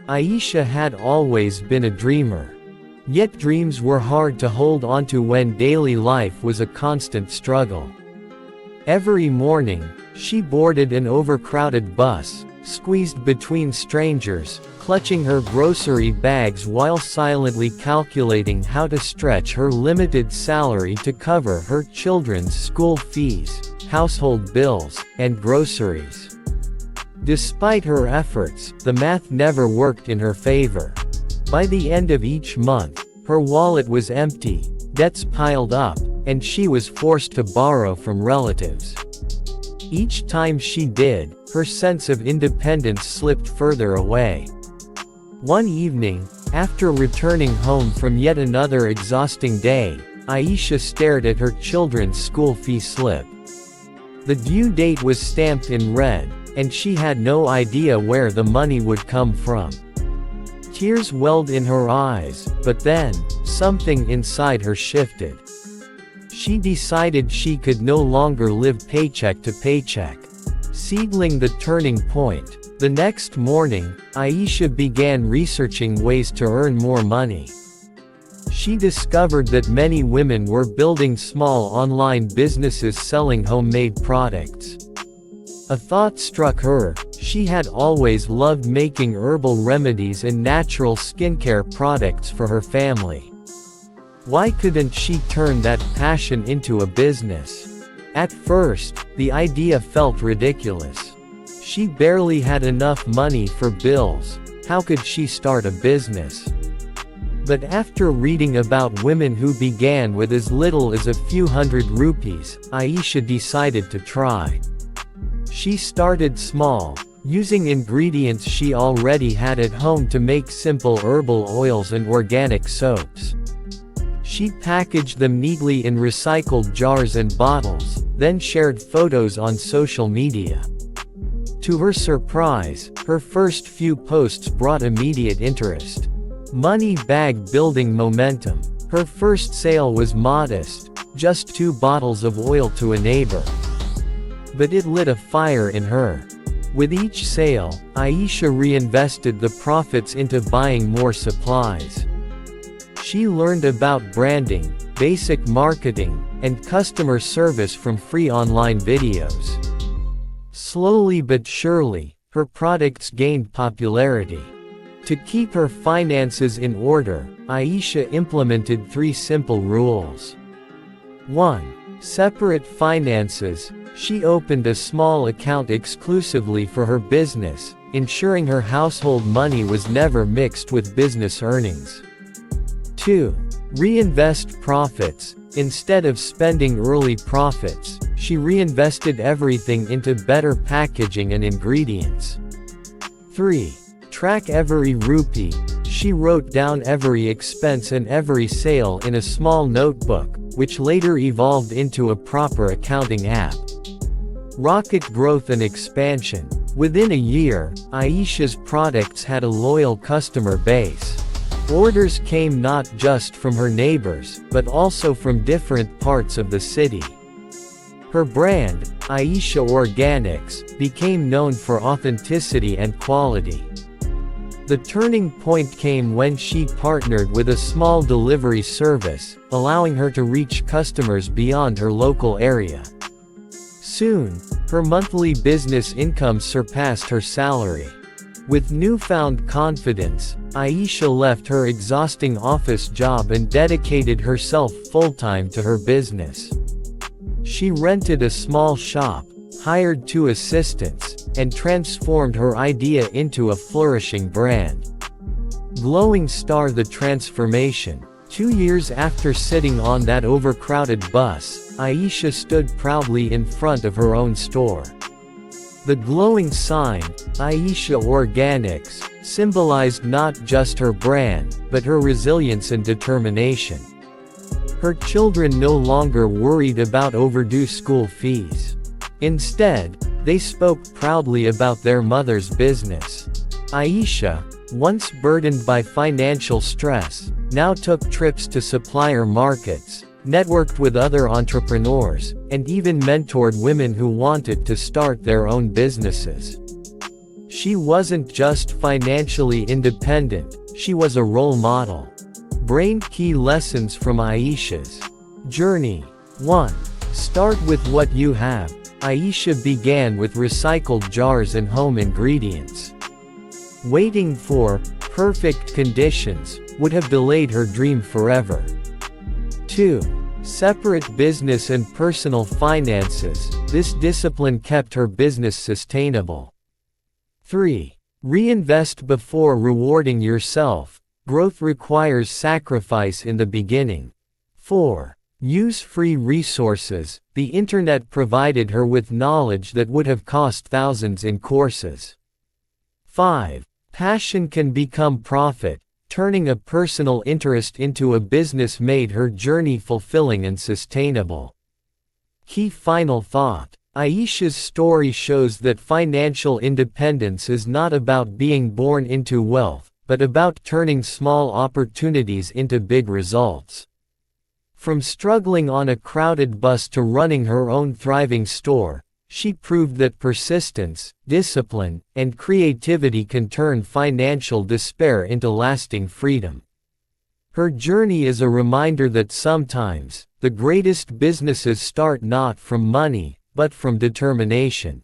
Ayesha had always been a dreamer. Yet dreams were hard to hold onto when daily life was a constant struggle. Every morning, she boarded an overcrowded bus, squeezed between strangers, clutching her grocery bags while silently calculating how to stretch her limited salary to cover her children's school fees, household bills, and groceries. Despite her efforts, the math never worked in her favor. By the end of each month, her wallet was empty, debts piled up, and she was forced to borrow from relatives. Each time she did, her sense of independence slipped further away. One evening, after returning home from yet another exhausting day, Ayesha stared at her children's school fee slip. The due date was stamped in red, and she had no idea where the money would come from. Tears welled in her eyes, but then, something inside her shifted. She decided she could no longer live paycheck to paycheck. Sealing the turning point, the next morning, Ayesha began researching ways to earn more money. She discovered that many women were building small online businesses selling homemade products. A thought struck her: she had always loved making herbal remedies and natural skincare products for her family. Why couldn't she turn that passion into a business? At first, the idea felt ridiculous. She barely had enough money for bills. How could she start a business? But after reading about women who began with as little as a few hundred rupees, Ayesha decided to try. She started small, using ingredients she already had at home to make simple herbal oils and organic soaps. She packaged them neatly in recycled jars and bottles, then shared photos on social media. To her surprise, her first few posts brought immediate interest. Money bag building momentum. Her first sale was modest, just 2 bottles of oil to a neighbor. But it lit a fire in her. With each sale, Ayesha reinvested the profits into buying more supplies. She learned about branding, basic marketing, and customer service from free online videos. Slowly but surely, her products gained popularity. To keep her finances in order, Ayesha implemented 3 simple rules. 1. Separate finances. She opened a small account exclusively for her business, ensuring her household money was never mixed with business earnings. 2. Reinvest profits. Instead of spending early profits, she reinvested everything into better packaging and ingredients. 3. Track every rupee. She wrote down every expense and every sale in a small notebook, which later evolved into a proper accounting app. Rocket growth and expansion. Within a year, Ayesha's products had a loyal customer base. Orders came not just from her neighbors, but also from different parts of the city. Her brand, Ayesha Organics, became known for authenticity and quality. The turning point came when she partnered with a small delivery service, allowing her to reach customers beyond her local area. Soon, her monthly business income surpassed her salary. With newfound confidence, Ayesha left her exhausting office job and dedicated herself full-time to her business. She rented a small shop, hired 2 assistants, and transformed her idea into a flourishing brand. Glowing star the transformation. 2 years after sitting on that overcrowded bus, Ayesha stood proudly in front of her own store. The glowing sign, Ayesha Organics, symbolized not just her brand, but her resilience and determination. Her children no longer worried about overdue school fees. Instead, they spoke proudly about their mother's business. Ayesha, once burdened by financial stress, now took trips to supplier markets, networked with other entrepreneurs, and even mentored women who wanted to start their own businesses. She wasn't just financially independent, she was a role model. Brain key lessons from Ayesha's journey. 1. Start with what you have. Ayesha began with recycled jars and home ingredients. Waiting for perfect conditions would have delayed her dream forever. 2. Separate business and personal finances. This discipline kept her business sustainable. 3. Reinvest before rewarding yourself. Growth requires sacrifice in the beginning. 4. Use free resources. The internet provided her with knowledge that would have cost thousands in courses. 5. Passion can become profit. Turning a personal interest into a business made her journey fulfilling and sustainable. Key final thought. Ayesha's story shows that financial independence is not about being born into wealth, but about turning small opportunities into big results. From struggling on a crowded bus to running her own thriving store, she proved that persistence, discipline, and creativity can turn financial despair into lasting freedom. Her journey is a reminder that sometimes, the greatest businesses start not from money, but from determination.